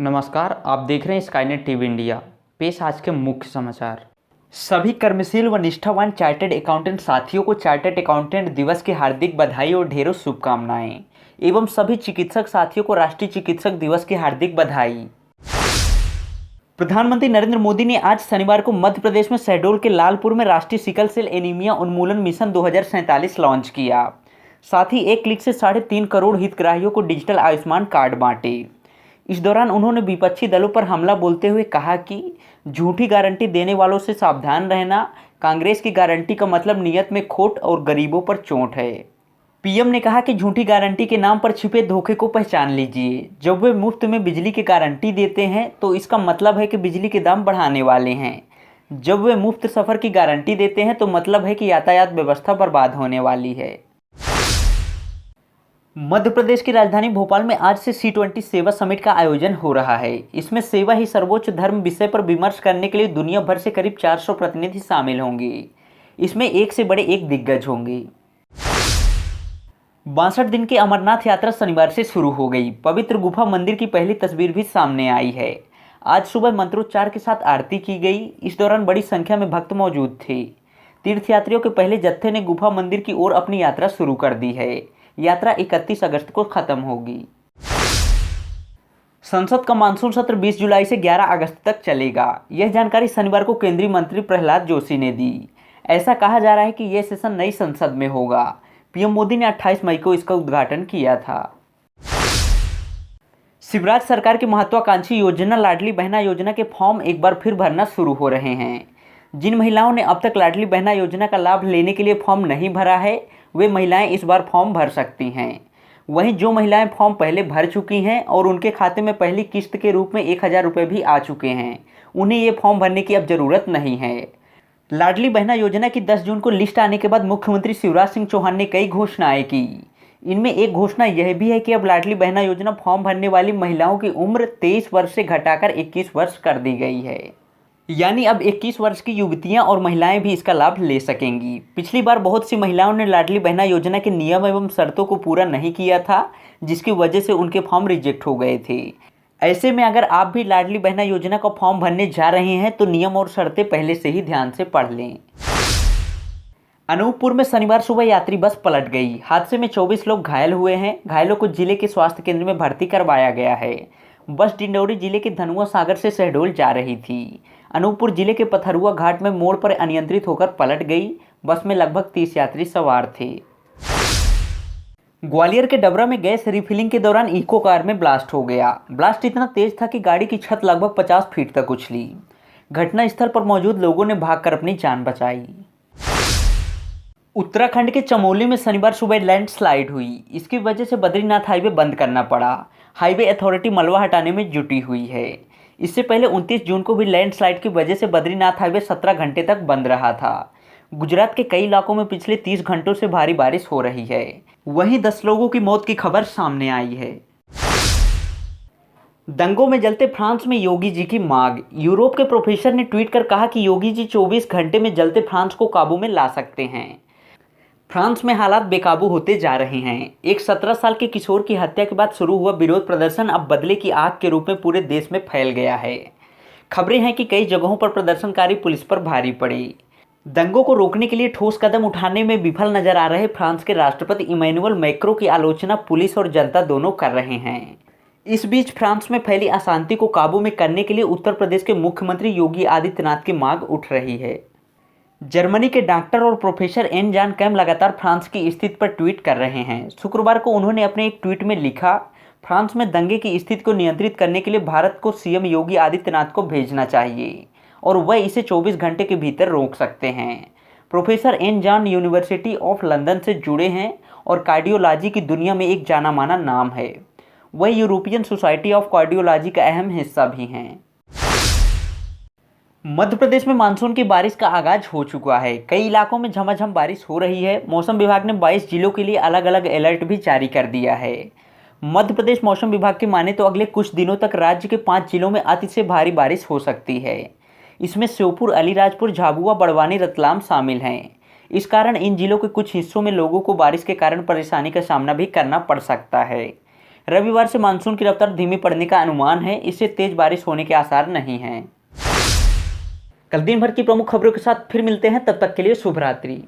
नमस्कार, आप देख रहे हैं स्काईनेट टीवी इंडिया। पेश आज के मुख्य समाचार। सभी कर्मशील व निष्ठावान चार्टर्ड अकाउंटेंट साथियों को चार्टर्ड अकाउंटेंट दिवस की हार्दिक बधाई और ढेरों शुभकामनाएं एवं सभी चिकित्सक साथियों को राष्ट्रीय चिकित्सक दिवस की हार्दिक बधाई। प्रधानमंत्री नरेंद्र मोदी ने आज शनिवार को मध्य प्रदेश में शहडोल के लालपुर में राष्ट्रीय सिकल सेल एनीमिया उन्मूलन मिशन 2047 लॉन्च किया। साथ ही एक क्लिक से 3.5 करोड़ हितग्राहियों को डिजिटल आयुष्मान कार्ड बांटे। इस दौरान उन्होंने विपक्षी दलों पर हमला बोलते हुए कहा कि झूठी गारंटी देने वालों से सावधान रहना। कांग्रेस की गारंटी का मतलब नीयत में खोट और गरीबों पर चोट है। पीएम ने कहा कि झूठी गारंटी के नाम पर छिपे धोखे को पहचान लीजिए। जब वे मुफ्त में बिजली की गारंटी देते हैं तो इसका मतलब है कि बिजली के दाम बढ़ाने वाले हैं। जब वे मुफ्त सफ़र की गारंटी देते हैं तो मतलब है कि यातायात व्यवस्था बर्बाद होने वाली है। मध्य प्रदेश की राजधानी भोपाल में आज से C20 सेवा समिट का आयोजन हो रहा है। इसमें सेवा ही सर्वोच्च धर्म विषय पर विमर्श करने के लिए दुनिया भर से करीब 400 प्रतिनिधि शामिल होंगे। इसमें एक से बड़े एक दिग्गज होंगे। 62 दिन की अमरनाथ यात्रा शनिवार से शुरू हो गई। पवित्र गुफा मंदिर की पहली तस्वीर भी सामने आई है। आज सुबह मंत्रोच्चार के साथ आरती की गई। इस दौरान बड़ी संख्या में भक्त मौजूद थे। तीर्थयात्रियों के पहले जत्थे ने गुफा मंदिर की ओर अपनी यात्रा शुरू कर दी है। यात्रा 31 अगस्त को खत्म होगी। संसद का मानसून सत्र 20 जुलाई से 11 अगस्त तक चलेगा। यह जानकारी शनिवार को केंद्रीय मंत्री प्रहलाद जोशी ने दी। ऐसा कहा जा रहा है कि यह सेशन नई संसद में होगा। पीएम मोदी ने 28 मई को इसका उद्घाटन किया था। शिवराज सरकार की महत्वाकांक्षी योजना लाडली बहना योजना के फॉर्म एक बार फिर भरना शुरू हो रहे हैं। जिन महिलाओं ने अब तक लाडली बहना योजना का लाभ लेने के लिए फॉर्म नहीं भरा है, वे महिलाएं इस बार फॉर्म भर सकती हैं। वहीं जो महिलाएं फॉर्म पहले भर चुकी हैं और उनके खाते में पहली किस्त के रूप में 1000 रुपये भी आ चुके हैं, उन्हें ये फॉर्म भरने की अब ज़रूरत नहीं है। लाडली बहना योजना की 10 जून को लिस्ट आने के बाद मुख्यमंत्री शिवराज सिंह चौहान ने कई घोषणाएं की। इनमें एक घोषणा यह भी है कि अब लाडली बहना योजना फॉर्म भरने वाली महिलाओं की उम्र 23 वर्ष से घटाकर 21 वर्ष कर दी गई है। यानी अब 21 वर्ष की युवतियां और महिलाएं भी इसका लाभ ले सकेंगी। पिछली बार बहुत सी महिलाओं ने लाडली बहना योजना के नियम एवं शर्तों को पूरा नहीं किया था, जिसकी वजह से उनके फॉर्म रिजेक्ट हो गए थे। ऐसे में अगर आप भी लाडली बहना योजना का फॉर्म भरने जा रहे हैं तो नियम और शर्तें पहले से ही ध्यान से पढ़ लें। अनूपपुर में शनिवार सुबह यात्री बस पलट गई। हादसे में 24 लोग घायल हुए हैं। घायलों को जिले के स्वास्थ्य केंद्र में भर्ती करवाया गया है। बस डिंडौरी जिले के धनुआ सागर से शहडोल जा रही थी। अनूपपुर जिले के पथरुआ घाट में मोड़ पर अनियंत्रित होकर पलट गई। बस में लगभग 30 यात्री सवार थे। ग्वालियर के डबरा में गैस रिफिलिंग के दौरान इको कार में ब्लास्ट हो गया। ब्लास्ट इतना तेज था कि गाड़ी की छत लगभग 50 फीट तक उछली। घटनास्थल पर मौजूद लोगों ने भागकर अपनी जान बचाई। उत्तराखंड के चमोली में शनिवार सुबह लैंडस्लाइड हुई। इसकी वजह से बद्रीनाथ हाईवे बंद करना पड़ा। हाईवे अथॉरिटी मलबा हटाने में जुटी हुई है। इससे पहले 29 जून को भी लैंडस्लाइड की वजह से बद्रीनाथ हाईवे 17 घंटे तक बंद रहा था। गुजरात के कई इलाकों में पिछले 30 घंटों से भारी बारिश हो रही है। वहीं 10 लोगों की मौत की खबर सामने आई है। दंगों में जलते फ्रांस में योगी जी की मांग। यूरोप के प्रोफेसर ने ट्वीट कर कहा कि योगी जी 24 घंटे में जलते फ्रांस को काबू में ला सकते हैं। फ्रांस में हालात बेकाबू होते जा रहे हैं। एक 17 साल के किशोर की हत्या के बाद शुरू हुआ विरोध प्रदर्शन अब बदले की आग के रूप में पूरे देश में फैल गया है। खबरें हैं कि कई जगहों पर प्रदर्शनकारी पुलिस पर भारी पड़े। दंगों को रोकने के लिए ठोस कदम उठाने में विफल नजर आ रहे फ्रांस के राष्ट्रपति इमैनुअल मैक्रों की आलोचना पुलिस और जनता दोनों कर रहे हैं। इस बीच फ्रांस में फैली अशांति को काबू में करने के लिए उत्तर प्रदेश के मुख्यमंत्री योगी आदित्यनाथ की मांग उठ रही है। जर्मनी के डॉक्टर और प्रोफेसर एन जान कैम लगातार फ्रांस की स्थिति पर ट्वीट कर रहे हैं। शुक्रवार को उन्होंने अपने एक ट्वीट में लिखा, फ्रांस में दंगे की स्थिति को नियंत्रित करने के लिए भारत को सीएम योगी आदित्यनाथ को भेजना चाहिए और वह इसे 24 घंटे के भीतर रोक सकते हैं। प्रोफेसर एन जान यूनिवर्सिटी ऑफ लंदन से जुड़े हैं और कार्डियोलॉजी की दुनिया में एक जाना माना नाम है। वह यूरोपियन सोसाइटी ऑफ कार्डियोलॉजी का अहम हिस्सा भी हैं। मध्य प्रदेश में मानसून की बारिश का आगाज हो चुका है। कई इलाकों में झमाझम बारिश हो रही है। मौसम विभाग ने 22 जिलों के लिए अलग अलग अलर्ट भी जारी कर दिया है। मध्य प्रदेश मौसम विभाग की माने तो अगले कुछ दिनों तक राज्य के 5 जिलों में अति से भारी बारिश हो सकती है। इसमें श्योपुर, अलीराजपुर, झाबुआ, बड़वानी, रतलाम शामिल हैं। इस कारण इन जिलों के कुछ हिस्सों में लोगों को बारिश के कारण परेशानी का सामना भी करना पड़ सकता है। रविवार से मानसून की रफ्तार धीमी पड़ने का अनुमान है, इससे तेज बारिश होने के आसार नहीं हैं। कल दिन भर की प्रमुख खबरों के साथ फिर मिलते हैं, तब तक के लिए शुभ रात्रि।